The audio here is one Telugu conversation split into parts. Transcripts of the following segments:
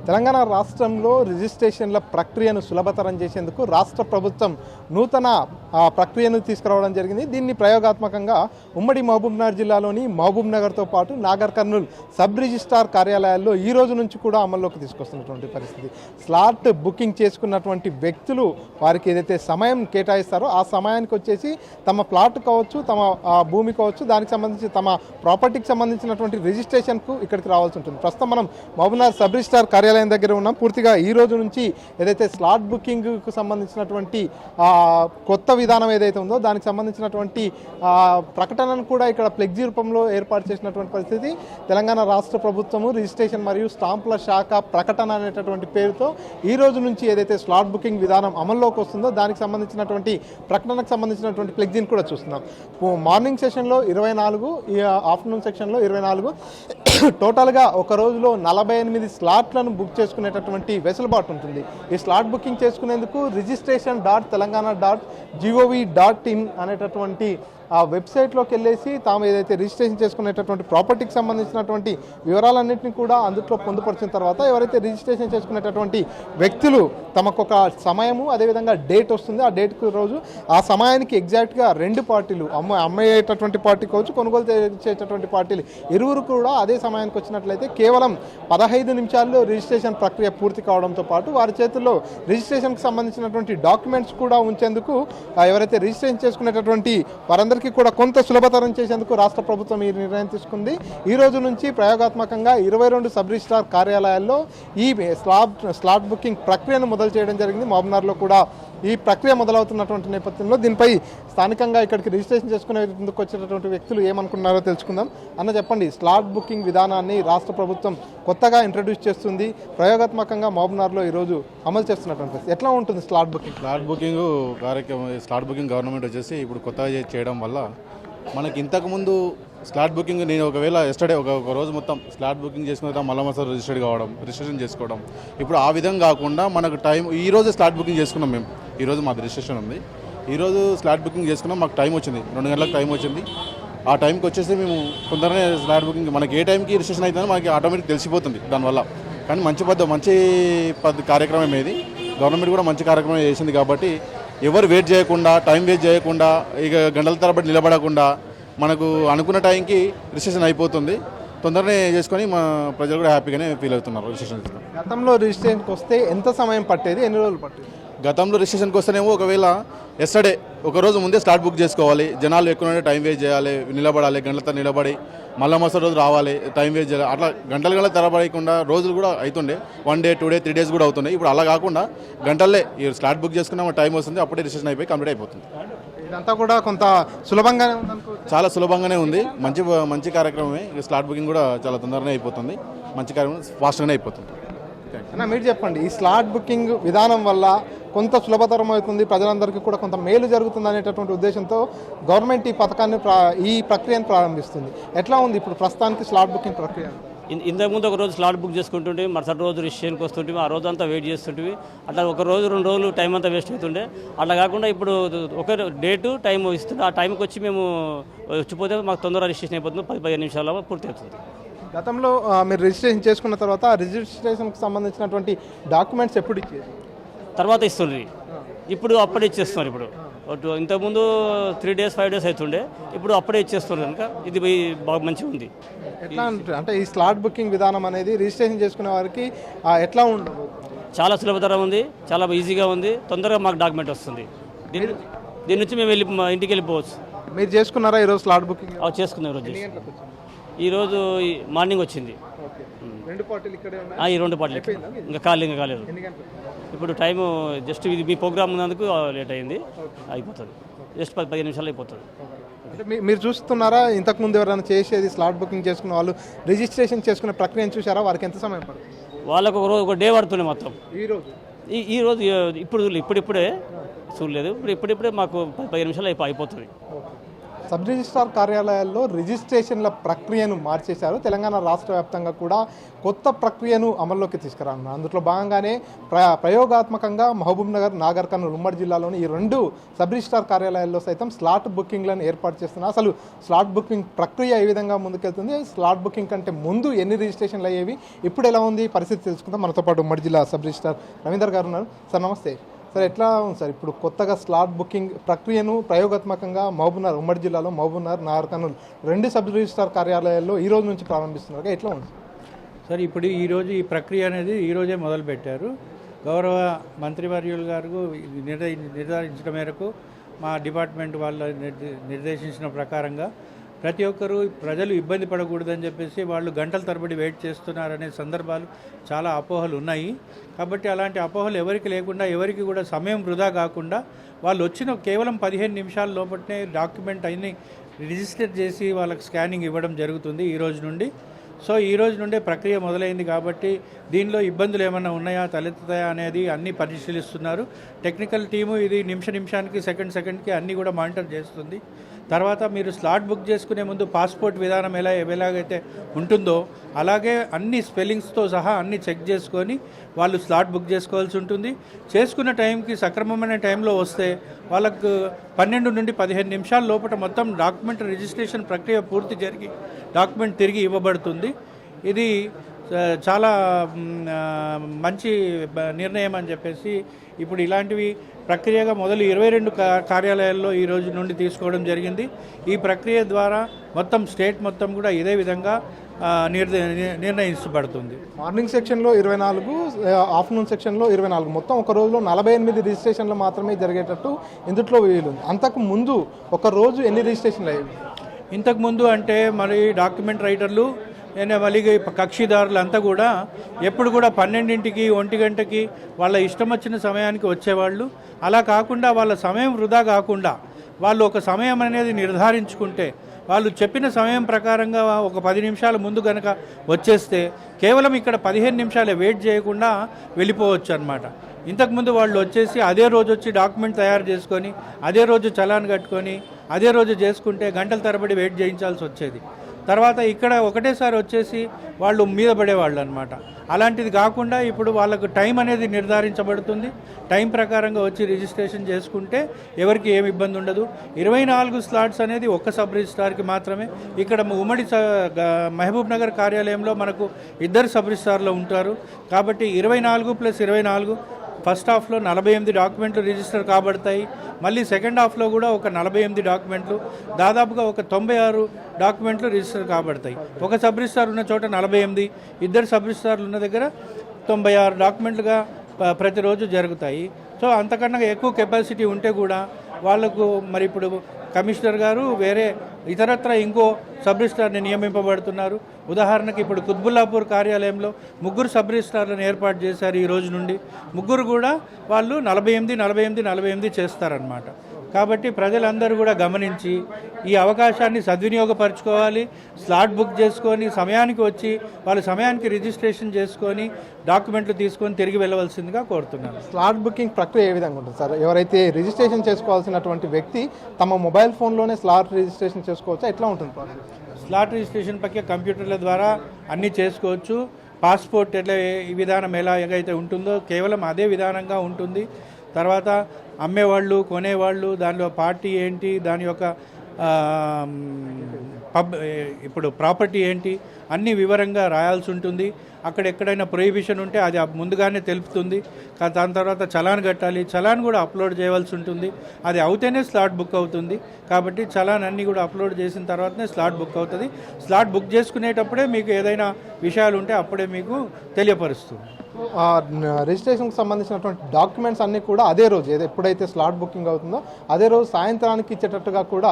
తెలంగాణ రాష్ట్రంలో రిజిస్ట్రేషన్ల ప్రక్రియను సులభతరం చేసేందుకు రాష్ట్ర ప్రభుత్వం నూతన ప్రక్రియను తీసుకురావడం జరిగింది. దీన్ని ప్రయోగాత్మకంగా ఉమ్మడి మహబూబ్నగర్ జిల్లాలోని మహబూబ్నగర్తో పాటు నాగర్ కర్నూల్ సబ్ రిజిస్ట్రార్ కార్యాలయాల్లో ఈ రోజు నుంచి కూడా అమల్లోకి తీసుకొస్తున్నటువంటి పరిస్థితి. స్లాట్ బుకింగ్ చేసుకున్నటువంటి వ్యక్తులు వారికి ఏదైతే సమయం కేటాయిస్తారో ఆ సమయానికి వచ్చేసి తమ ప్లాట్ కావచ్చు, తమ భూమి కావచ్చు, దానికి సంబంధించి తమ ప్రాపర్టీకి సంబంధించినటువంటి రిజిస్ట్రేషన్కు ఇక్కడికి రావాల్సి ఉంటుంది. ప్రస్తుతం మనం మహబూబ్నగర్ సబ్ రిజిస్ట్రార్ కార్యాలయం దగ్గర ఉన్నాం. పూర్తిగా ఈ రోజు నుంచి ఏదైతే స్లాట్ బుకింగ్కు సంబంధించినటువంటి కొత్త విధానం ఏదైతే ఉందో దానికి సంబంధించినటువంటి ప్రకటనను కూడా ఇక్కడ ఫ్లెక్సీ రూపంలో ఏర్పాటు చేసినటువంటి పరిస్థితి. తెలంగాణ రాష్ట్ర ప్రభుత్వము రిజిస్ట్రేషన్ మరియు స్టాంపుల శాఖ ప్రకటన అనేటటువంటి పేరుతో ఈ రోజు నుంచి ఏదైతే స్లాట్ బుకింగ్ విధానం అమల్లోకి వస్తుందో దానికి సంబంధించినటువంటి ప్రకటనకు సంబంధించినటువంటి ఫ్లెక్సీని కూడా చూస్తున్నాం. మార్నింగ్ సెషన్లో 24, ఈ ఆఫ్టర్నూన్ సెక్షన్లో 24, టోటల్గా ఒక రోజులో 48 స్లాట్లను బుక్ చేసుకునేటటువంటి వెసులుబాటు ఉంటుంది. ఈ స్లాట్ బుకింగ్ చేసుకునేందుకు registration.telangana.gov.in అనేటటువంటి ఆ వెబ్సైట్లోకి వెళ్ళేసి తాము ఏదైతే రిజిస్ట్రేషన్ చేసుకునేటటువంటి ప్రాపర్టీకి సంబంధించినటువంటి వివరాలన్నింటినీ కూడా అందులో పొందుపరిచిన తర్వాత ఎవరైతే రిజిస్ట్రేషన్ చేసుకునేటటువంటి వ్యక్తులు తమకు ఒక సమయము అదేవిధంగా డేట్ వస్తుంది. ఆ డేట్కి రోజు ఆ సమయానికి ఎగ్జాక్ట్గా రెండు పార్టీలు అమ్మేటటువంటి పార్టీ కావచ్చు, కొనుగోలు చేసేటటువంటి పార్టీలు ఇరువురు కూడా అదే సమయానికి వచ్చినట్లయితే కేవలం 15 నిమిషాల్లో రిజిస్ట్రేషన్ ప్రక్రియ పూర్తి కావడంతో పాటు వారి చేతుల్లో రిజిస్ట్రేషన్కి సంబంధించినటువంటి డాక్యుమెంట్స్ కూడా ఉంచేందుకు ఎవరైతే రిజిస్ట్రేషన్ చేసుకునేటటువంటి వారందరికీ కూడా కొంత సులభతరం చేసేందుకు రాష్ట్ర ప్రభుత్వం ఈ నిర్ణయం తీసుకుంది. ఈ రోజు నుంచి ప్రయోగాత్మకంగా 22 సబ్ రిజిస్ట్రార్ కార్యాలయాల్లో ఈ స్లాట్ బుకింగ్ ప్రక్రియను మొదలు చేయడం జరిగింది. మహబూబ్నగర్లో కూడా ఈ ప్రక్రియ మొదలవుతున్నటువంటి నేపథ్యంలో దీనిపై స్థానికంగా ఇక్కడికి రిజిస్ట్రేషన్ చేసుకునేందుకు వచ్చేటటువంటి వ్యక్తులు ఏమనుకున్నారో తెలుసుకుందాం. అన్న చెప్పండి, స్లాట్ బుకింగ్ విధానాన్ని రాష్ట్ర ప్రభుత్వం కొత్తగా ఇంట్రడ్యూస్ చేస్తుంది, ప్రయోగాత్మకంగా మహబూబ్నగర్లో ఈరోజు అమలు చేస్తున్నటువంటి ఎట్లా ఉంటుంది slot booking? Slot booking government వచ్చేసి ఇప్పుడు కొత్తగా చేయడం వల్ల మనకి ఇంతకుముందు స్లాట్ బుకింగ్ నేను ఒకవేళ ఎస్టర్డే ఒక రోజు మొత్తం స్లాట్ బుకింగ్ చేసుకున్న మళ్ళీ రిజిస్ట్రేషన్ చేసుకోవడం, ఇప్పుడు ఆ విధంగా కాకుండా మనకు టైం ఈ రోజు స్లాట్ బుకింగ్ చేసుకున్నాం. మేము ఈరోజు మాది రిజిస్ట్రేషన్ ఉంది, ఈరోజు స్లాట్ బుకింగ్ చేసుకున్నాం. మాకు టైం వచ్చింది, 2 గంటలకు టైం వచ్చింది. ఆ టైంకి వచ్చేసి మేము తొందరనే స్లాట్ బుకింగ్ మనకి ఏ టైంకి రిజిస్ట్రేషన్ అవుతుందో మనకి ఆటోమేటిక్ తెలిసిపోతుంది దానివల్ల. కానీ మంచి కార్యక్రమం ఇది. గవర్నమెంట్ కూడా మంచి కార్యక్రమం చేసింది కాబట్టి ఎవరు వెయిట్ చేయకుండా, టైం వేస్ట్ చేయకుండా, ఇక గంటల తరబడి నిలబడకుండా మనకు అనుకున్న టైంకి రిజిస్ట్రేషన్ అయిపోతుంది. తొందరనే చేసుకొని మా ప్రజలు కూడా హ్యాపీగానే ఫీల్ అవుతున్నారు. రిజిస్ట్రేషన్ గతంలో రిజిస్ట్రేషన్కి వస్తే ఎంత సమయం పట్టేది, ఎన్ని రోజులు పట్టేది? గతంలో రిజిస్ట్రేషన్కి వస్తేనేమో ఒకవేళ ఎస్టర్డే ఒకరోజు ముందే స్లాట్ బుక్ చేసుకోవాలి, జనాలు ఎక్కువ టైం వేస్ట్ చేయాలి, నిలబడాలి, గంటలతో నిలబడి మళ్ళీ మరుసటి రోజు రావాలి, టైం వేస్ట్ చేయాలి. అట్లా గంటలు తరబడకుండా రోజులు కూడా అవుతుండే, 1 డే 2 డే 3 డేస్ కూడా అవుతున్నాయి. ఇప్పుడు అలా కాకుండా గంటల్లే ఈ స్లాట్ బుక్ చేసుకున్న టైం వస్తుంది, అప్పుడే రిజిస్ట్రేషన్ అయిపోయి కంప్లీట్ అయిపోతుంది. ఇదంతా కూడా కొంత సులభంగానే ఉంది, చాలా సులభంగానే ఉంది. మంచి కార్యక్రమమే. స్లాట్ బుకింగ్ కూడా చాలా తొందరగానే అయిపోతుంది, మంచి కార్యక్రమం, ఫాస్ట్గానే అయిపోతుంది. అన్న మీరు చెప్పండి, ఈ స్లాట్ బుకింగ్ విధానం వల్ల కొంత సులభతరం అవుతుంది, ప్రజలందరికీ కూడా కొంత మేలు జరుగుతుంది అనేటటువంటి ఉద్దేశంతో గవర్నమెంట్ ఈ పథకాన్ని ఈ ప్రక్రియను ప్రారంభిస్తుంది. ఎట్లా ఉంది ఇప్పుడు ప్రస్తుతానికి స్లాట్ బుకింగ్ ప్రక్రియ? ఇంతకుముందు ఒక రోజు స్లాట్ బుక్ చేసుకుంటుంటే మరుసటి రోజు రిజిస్ట్రేషన్కి వస్తుంటే ఆ రోజు అంతా వెయిట్ చేస్తుంటే అట్లా ఒక రోజు 2 రోజులు టైం అంతా వేస్ట్ అవుతుండే. అట్లా కాకుండా ఇప్పుడు ఒక డేటు టైం ఇస్తుంటే ఆ టైంకి వచ్చి మేము వచ్చిపోతే మాకు తొందరగా రిజిస్ట్రేషన్ అయిపోతుంది, 10-15 నిమిషాల్లో పూర్తి అవుతుంది. గతంలో మీరు రిజిస్ట్రేషన్ చేసుకున్న తర్వాత రిజిస్ట్రేషన్కి సంబంధించినటువంటి డాక్యుమెంట్స్ ఎప్పుడు ఇచ్చేది? తర్వాత ఇస్తుంది. ఇప్పుడు అప్పుడే ఇచ్చేస్తున్నారు. ఇప్పుడు ఇంతకుముందు 3 డేస్ 5 డేస్ అవుతుండే, ఇప్పుడు అప్పుడే ఇచ్చేస్తున్నారు. కనుక ఇది బాగా మంచిగా ఉంది. ఎట్లా అంటే ఈ స్లాట్ బుకింగ్ విధానం అనేది రిజిస్ట్రేషన్ చేసుకునే వారికి ఎట్లా ఉండదు? చాలా సులభతరం ఉంది, చాలా ఈజీగా ఉంది, తొందరగా మాకు డాక్యుమెంట్ వస్తుంది. దీని నుంచి మేము ఇంటికి వెళ్ళిపోవచ్చు. మీరు చేసుకున్నారా ఈరోజు స్లాట్ బుకింగ్? చేసుకున్నాం. ఈరోజు మార్నింగ్ వచ్చింది. ఈ 2 పార్టీలు ఇంకా కాలేదు. ఇప్పుడు టైము జస్ట్ ఇది మీ ప్రోగ్రామ్ ఉన్నందుకు లేట్ అయింది, అయిపోతుంది. జస్ట్ 10-15 నిమిషాలు అయిపోతుంది. అంటే మీరు చూస్తున్నారా, ఇంతకుముందు ఎవరైనా చేసేది స్లాట్ బుకింగ్ చేసుకున్న వాళ్ళు రిజిస్ట్రేషన్ చేసుకునే ప్రక్రియను చూసారా? వారికి ఎంత సమయం పడుతుంది? వాళ్ళకు ఒక డే పడుతుంది మొత్తం. ఈ రోజు ఇప్పుడే చూడలేదు. ఇప్పుడిప్పుడే మాకు 15 నిమిషాలు అయిపోతుంది. సబ్ రిజిస్ట్రార్ కార్యాలయాల్లో రిజిస్ట్రేషన్ల ప్రక్రియను మార్చేశారు. తెలంగాణ రాష్ట్ర వ్యాప్తంగా కూడా కొత్త ప్రక్రియను అమల్లోకి తీసుకురానున్నారు. అందులో భాగంగానే ప్రయోగాత్మకంగా మహబూబ్నగర్, నాగర్ కర్నూల్ ఉమ్మడి జిల్లాలోని ఈ 2 సబ్ రిజిస్ట్రార్ కార్యాలయాల్లో సైతం స్లాట్ బుకింగ్లను ఏర్పాటు చేస్తున్నారు. అసలు స్లాట్ బుకింగ్ ప్రక్రియ ఏ విధంగా ముందుకెళ్తుంది, స్లాట్ బుకింగ్ కంటే ముందు ఎన్ని రిజిస్ట్రేషన్లు అయ్యేవి, ఇప్పుడు ఎలా ఉంది పరిస్థితి తెలుసుకుందాం. మనతో పాటు ఉమ్మడి జిల్లా సబ్ రిజిస్ట్రార్ రవీందర్ గారు ఉన్నారు. సార్ నమస్తే. సార్ ఎట్లా ఉంది సార్ ఇప్పుడు కొత్తగా స్లాట్ బుకింగ్ ప్రక్రియను ప్రయోగాత్మకంగా మహబూబ్నగర్ ఉమ్మడి జిల్లాలో మహబూబ్నగర్, నాగర్ కర్నూల్ 2 సబ్ రిజిస్ట్రార్ కార్యాలయాల్లో ఈ రోజు నుంచి ప్రారంభిస్తున్నారు, ఎట్లా ఉంది సార్? ఇప్పుడు ఈరోజు ఈ ప్రక్రియ అనేది ఈరోజే మొదలుపెట్టారు. గౌరవ మంత్రివర్యులు గారు నిర్ధారించిన మేరకు మా డిపార్ట్మెంట్ వాళ్ళు నిర్దేశించిన ప్రకారంగా ప్రతి ఒక్కరూ ప్రజలు ఇబ్బంది పడకూడదని చెప్పేసి వాళ్ళు గంటల తరబడి వెయిట్ చేస్తున్నారనే సందర్భాలు చాలా అపోహలు ఉన్నాయి. కాబట్టి అలాంటి అపోహలు ఎవరికి లేకుండా, ఎవరికి కూడా సమయం వృధా కాకుండా వాళ్ళు వచ్చిన కేవలం 15 నిమిషాల లోపలనే డాక్యుమెంట్ అన్ని రిజిస్టర్ చేసి వాళ్ళకి స్కానింగ్ ఇవ్వడం జరుగుతుంది ఈ రోజు నుండి. సో ఈ రోజు నుండే ప్రక్రియ మొదలైంది కాబట్టి దీనిలో ఇబ్బందులు ఏమైనా ఉన్నాయా, తలెత్తుతాయా అనేది అన్నీ పరిశీలిస్తున్నారు. టెక్నికల్ టీము ఇది నిమిషానికి సెకండ్కి అన్నీ కూడా మానిటర్ చేస్తుంది. తర్వాత మీరు స్లాట్ బుక్ చేసుకునే ముందు పాస్పోర్ట్ విధానం ఎలాగైతే ఉంటుందో అలాగే అన్ని స్పెల్లింగ్స్తో సహా అన్ని చెక్ చేసుకొని వాళ్ళు స్లాట్ బుక్ చేసుకోవాల్సి ఉంటుంది. చేసుకున్న టైంకి సక్రమమైన టైంలో వస్తే వాళ్ళకు 12 నుండి 15 నిమిషాల లోపల మొత్తం డాక్యుమెంట్ రిజిస్ట్రేషన్ ప్రక్రియ పూర్తి జరిగి డాక్యుమెంట్ తిరిగి ఇవ్వబడుతుంది. ఇది చాలా మంచి నిర్ణయం అని చెప్పేసి ఇప్పుడు ఇలాంటివి ప్రక్రియగా మొదలు 22 కార్యాలయాల్లో ఈ రోజు నుండి తీసుకోవడం జరిగింది. ఈ ప్రక్రియ ద్వారా మొత్తం స్టేట్ మొత్తం కూడా ఇదే విధంగా నిర్ణయించబడుతుంది. మార్నింగ్ సెక్షన్లో 24, ఆఫ్టర్నూన్ సెక్షన్లో 24, మొత్తం ఒక రోజులో 48 రిజిస్ట్రేషన్లు మాత్రమే జరిగేటట్టు ఇందులో వీలుంది. అంతకు ముందు ఒక రోజు ఎన్ని రిజిస్ట్రేషన్లు అయ్యేవి? ఇంతకుముందు అంటే మరి డాక్యుమెంట్ రైటర్లు మళ్ళీ కక్షిదారులు అంతా కూడా ఎప్పుడు కూడా 12ంటికి 1 గంటకి వాళ్ళ ఇష్టం వచ్చిన సమయానికి వచ్చేవాళ్ళు. అలా కాకుండా వాళ్ళ సమయం వృధా కాకుండా వాళ్ళు ఒక సమయం అనేది నిర్ధారించుకుంటే వాళ్ళు చెప్పిన సమయం ప్రకారంగా ఒక 10 నిమిషాల ముందు కనుక వచ్చేస్తే కేవలం ఇక్కడ 15 నిమిషాలే వెయిట్ చేయకుండా వెళ్ళిపోవచ్చు అన్నమాట. ఇంతకుముందు వాళ్ళు వచ్చేసి అదే రోజు వచ్చి డాక్యుమెంట్ తయారు చేసుకొని అదే రోజు చలాన్ కట్టుకొని అదే రోజు చేసుకుంటే గంటల తరబడి వెయిట్ చేయించాల్సి వచ్చేది. తర్వాత ఇక్కడ ఒకటేసారి వచ్చేసి వాళ్ళు మీద పడేవాళ్ళు అనమాట. అలాంటిది కాకుండా ఇప్పుడు వాళ్ళకు టైం అనేది నిర్ధారించబడుతుంది. టైం ప్రకారంగా వచ్చి రిజిస్ట్రేషన్ చేసుకుంటే ఎవరికి ఏమి ఇబ్బంది ఉండదు. 24 స్లాట్స్ అనేది ఒక్క సబ్ రిజిస్ట్రార్కి మాత్రమే. ఇక్కడ ఉమ్మడి మహబూబ్ నగర్ కార్యాలయంలో మనకు 2 సబ్ రిజిస్ట్రార్లు ఉంటారు కాబట్టి 24 + 24 ఫస్ట్ హాఫ్లో 48 డాక్యుమెంట్లు రిజిస్టర్ కాబడతాయి. మళ్ళీ సెకండ్ హాఫ్లో కూడా ఒక 48 డాక్యుమెంట్లు, దాదాపుగా ఒక 96 డాక్యుమెంట్లు రిజిస్టర్ కాబడతాయి. ఒక సబ్ రిజిస్టార్ ఉన్న చోట 48, 2 సబ్ రిజిస్టార్లు ఉన్న దగ్గర 96 డాక్యుమెంట్లుగా ప్రతిరోజు జరుగుతాయి. సో అంతకన్నా ఎక్కువ కెపాసిటీ ఉంటే కూడా వాళ్ళకు మరి ఇప్పుడు కమిషనర్ గారు వేరే ఇతరత్ర ఇంకో సబ్ రిజిస్ట్రార్ని నియమింపబడుతున్నారు. ఉదాహరణకి ఇప్పుడు కుత్బుల్లాపూర్ కార్యాలయంలో 3 సబ్ రిజిస్ట్రార్లను ఏర్పాటు చేశారు. ఈ రోజు నుండి 3 కూడా వాళ్ళు 48 చేస్తారనమాట. కాబట్టి ప్రజలందరూ కూడా గమనించి ఈ అవకాశాన్ని సద్వినియోగపరచుకోవాలి. స్లాట్ బుక్ చేసుకొని సమయానికి వచ్చి వాళ్ళు సమయానికి రిజిస్ట్రేషన్ చేసుకొని డాక్యుమెంట్లు తీసుకొని తిరిగి వెళ్ళవలసిందిగా కోరుతున్నాను. స్లాట్ బుకింగ్ ప్రక్రియ ఏ విధంగా ఉంటుంది సార్? ఎవరైతే రిజిస్ట్రేషన్ చేసుకోవాల్సినటువంటి వ్యక్తి తమ మొబైల్ ఫోన్లోనే స్లాట్ రిజిస్ట్రేషన్ చేసుకోవచ్చా, ఎట్లా ఉంటుంది? స్లాట్ రిజిస్ట్రేషన్ పక్క కంప్యూటర్ల ద్వారా అన్నీ చేసుకోవచ్చు. పాస్పోర్ట్ ఈ విధానం ఎలాగైతే ఉంటుందో కేవలం అదే విధానంగా ఉంటుంది. తర్వాత అమ్మేవాళ్ళు, కొనేవాళ్ళు, దానిలో పార్టీ ఏంటి, దాని యొక్క ఇప్పుడు ప్రాపర్టీ ఏంటి అన్ని వివరంగా రాయాల్సి ఉంటుంది. అక్కడ ఎక్కడైనా ప్రొహిబిషన్ ఉంటే అది ముందుగానే తెలుపుతుంది. దాని తర్వాత చలాన్ కట్టాలి, చలాన్ కూడా అప్లోడ్ చేయవలసి ఉంటుంది. అది అవుతేనే స్లాట్ బుక్ అవుతుంది. కాబట్టి చలాన్ అన్నీ కూడా అప్లోడ్ చేసిన తర్వాతనే స్లాట్ బుక్ అవుతుంది. స్లాట్ బుక్ చేసుకునేటప్పుడే మీకు ఏదైనా విషయాలు ఉంటే అప్పుడే మీకు తెలియపరుస్తుంది. రిజిస్ట్రేషన్కి సంబంధించినటువంటి డాక్యుమెంట్స్ అన్నీ కూడా అదే రోజు ఎప్పుడైతే స్లాట్ బుకింగ్ అవుతుందో అదే రోజు సాయంత్రానికి ఇచ్చేటట్టుగా కూడా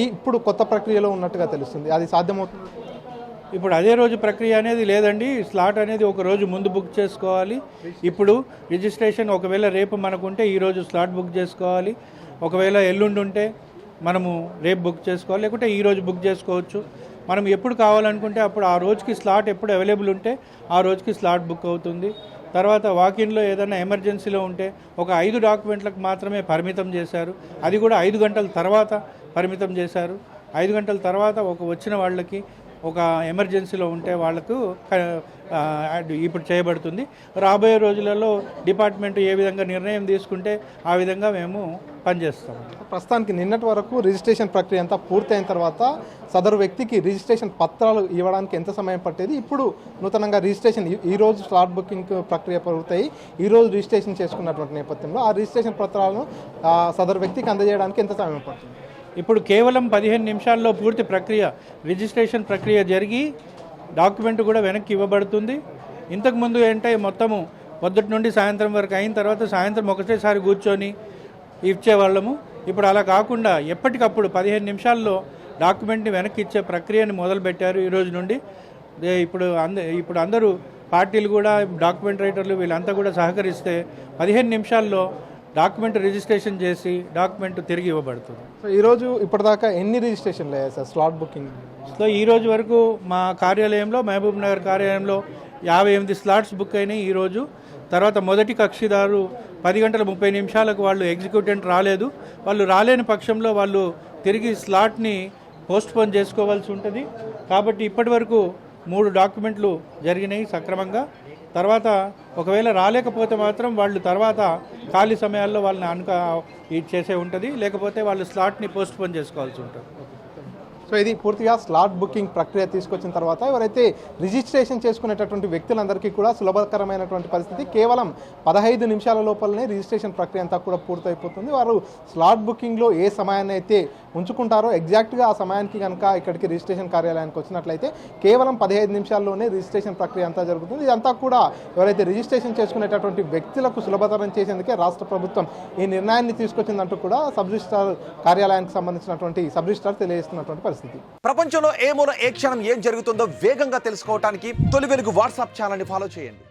ఇప్పుడు కొత్త ప్రక్రియలో ఉన్నట్టుగా తెలుస్తుంది. అది సాధ్యమవుతుంది? ఇప్పుడు అదే రోజు ప్రక్రియ అనేది లేదండి. స్లాట్ అనేది ఒక రోజు ముందు బుక్ చేసుకోవాలి. ఇప్పుడు రిజిస్ట్రేషన్ ఒకవేళ రేపు మనకుంటే ఈరోజు స్లాట్ బుక్ చేసుకోవాలి. ఒకవేళ ఎల్లుండి ఉంటే మనము రేపు బుక్ చేసుకోవాలి, లేకుంటే ఈరోజు బుక్ చేసుకోవచ్చు. మనం ఎప్పుడు కావాలనుకుంటే అప్పుడు ఆ రోజుకి స్లాట్ ఎప్పుడు అవైలబుల్ ఉంటే ఆ రోజుకి స్లాట్ బుక్ అవుతుంది. తర్వాత వాకిన్లో ఏదైనా ఎమర్జెన్సీలో ఉంటే ఒక 5 డాక్యుమెంట్లకు మాత్రమే పరిమితం చేశారు. అది కూడా 5 గంటల తర్వాత పరిమితం చేశారు. 5 గంటల తర్వాత వచ్చిన వాళ్ళకి ఒక ఎమర్జెన్సీలో ఉంటే వాళ్లకు ఇప్పుడు చేయబడుతుంది. రాబోయే రోజులలో డిపార్ట్మెంట్ ఏ విధంగా నిర్ణయం తీసుకుంటే ఆ విధంగా మేము పనిచేస్తాము. ప్రస్తుతానికి నిన్నటి వరకు రిజిస్ట్రేషన్ ప్రక్రియ అంతా పూర్తయిన తర్వాత సదరు వ్యక్తికి రిజిస్ట్రేషన్ పత్రాలు ఇవ్వడానికి ఎంత సమయం పట్టేది, ఇప్పుడు నూతనంగా రిజిస్ట్రేషన్ ఈ రోజు స్లాట్ బుకింగ్ ప్రక్రియ పూర్తయి ఈ రోజు రిజిస్ట్రేషన్ చేసుకున్నటువంటి నేపథ్యంలో ఆ రిజిస్ట్రేషన్ పత్రాలను సదరు వ్యక్తికి అందజేయడానికి ఎంత సమయం పడుతుంది? ఇప్పుడు కేవలం 15 నిమిషాల్లో పూర్తి ప్రక్రియ రిజిస్ట్రేషన్ ప్రక్రియ జరిగి డాక్యుమెంట్ కూడా వెనక్కి ఇవ్వబడుతుంది. ఇంతకుముందు ఏంటంటే మొత్తము పొద్దుటి నుండి సాయంత్రం వరకు అయిన తర్వాత సాయంత్రం ఒకటేసారి కూర్చొని ఇచ్చేవాళ్ళము. ఇప్పుడు అలా కాకుండా ఎప్పటికప్పుడు 15 నిమిషాల్లో డాక్యుమెంట్ని వెనక్కి ఇచ్చే ప్రక్రియని మొదలుపెట్టారు ఈ రోజు నుండి. ఇప్పుడు అందరూ పార్టీలు కూడా డాక్యుమెంట్ రైటర్లు వీళ్ళంతా కూడా సహకరిస్తే 15 నిమిషాల్లో డాక్యుమెంట్ రిజిస్ట్రేషన్ చేసి డాక్యుమెంట్ తిరిగి ఇవ్వబడుతుంది. సో ఈరోజు ఇప్పటిదాకా ఎన్ని రిజిస్ట్రేషన్లు అయ్యాయి సార్ స్లాట్ బుకింగ్? సో ఈ రోజు వరకు మా కార్యాలయంలో మహబూబ్ నగర్ కార్యాలయంలో 58 స్లాట్స్ బుక్ అయినాయి ఈరోజు. తర్వాత మొదటి కక్షిదారు 10 గంటల 30 నిమిషాలకు వాళ్ళు ఎగ్జిక్యూటెంట్ రాలేదు. వాళ్ళు రాలేని పక్షంలో వాళ్ళు తిరిగి స్లాట్ని పోస్ట్పోన్ చేసుకోవాల్సి ఉంటుంది. కాబట్టి ఇప్పటి వరకు 3 డాక్యుమెంట్లు జరిగినాయి సక్రమంగా. తర్వాత ఒకవేళ రాలేకపోతే మాత్రం వాళ్ళు తర్వాత ఖాళీ సమయాల్లో వాళ్ళని ఇది చేసే ఉంటుంది, లేకపోతే వాళ్ళు స్లాట్ని పోస్ట్పోన్ చేసుకోవాల్సి ఉంటుంది. సో ఇది పూర్తిగా స్లాట్ బుకింగ్ ప్రక్రియ తీసుకొచ్చిన తర్వాత ఎవరైతే రిజిస్ట్రేషన్ చేసుకునేటటువంటి వ్యక్తులందరికీ కూడా సులభకరమైనటువంటి పరిస్థితి. కేవలం 15 నిమిషాల లోపలనే రిజిస్ట్రేషన్ ప్రక్రియ అంతా కూడా పూర్తయిపోతుంది. వారు స్లాట్ బుకింగ్లో ఏ సమయాన్ని అయితే ఉంచుకుంటారో ఎగ్జాక్ట్గా ఆ సమయానికి కనుక ఇక్కడికి రిజిస్ట్రేషన్ కార్యాలయానికి వచ్చినట్లయితే కేవలం 15 నిమిషాల్లోనే రిజిస్ట్రేషన్ ప్రక్రియ అంతా జరుగుతుంది. ఇదంతా కూడా ఎవరైతే రిజిస్ట్రేషన్ చేసుకునేటటువంటి వ్యక్తులకు సులభతరం చేసేందుకే రాష్ట్ర ప్రభుత్వం ఈ నిర్ణయాన్ని తీసుకొచ్చిందంటూ కూడా సబ్ రిజిస్ట్రార్ కార్యాలయానికి సంబంధించినటువంటి సబ్ రిజిస్ట్రార్ తెలియజేస్తున్నటువంటి పరిస్థితి. ప్రపంచంలో ఏ మూల ఏ క్షణం ఏం జరుగుతుందో వేగంగా తెలుసుకోవడానికి తొలి వెలుగు వాట్సాప్ ఛానల్ని ఫాలో చేయండి.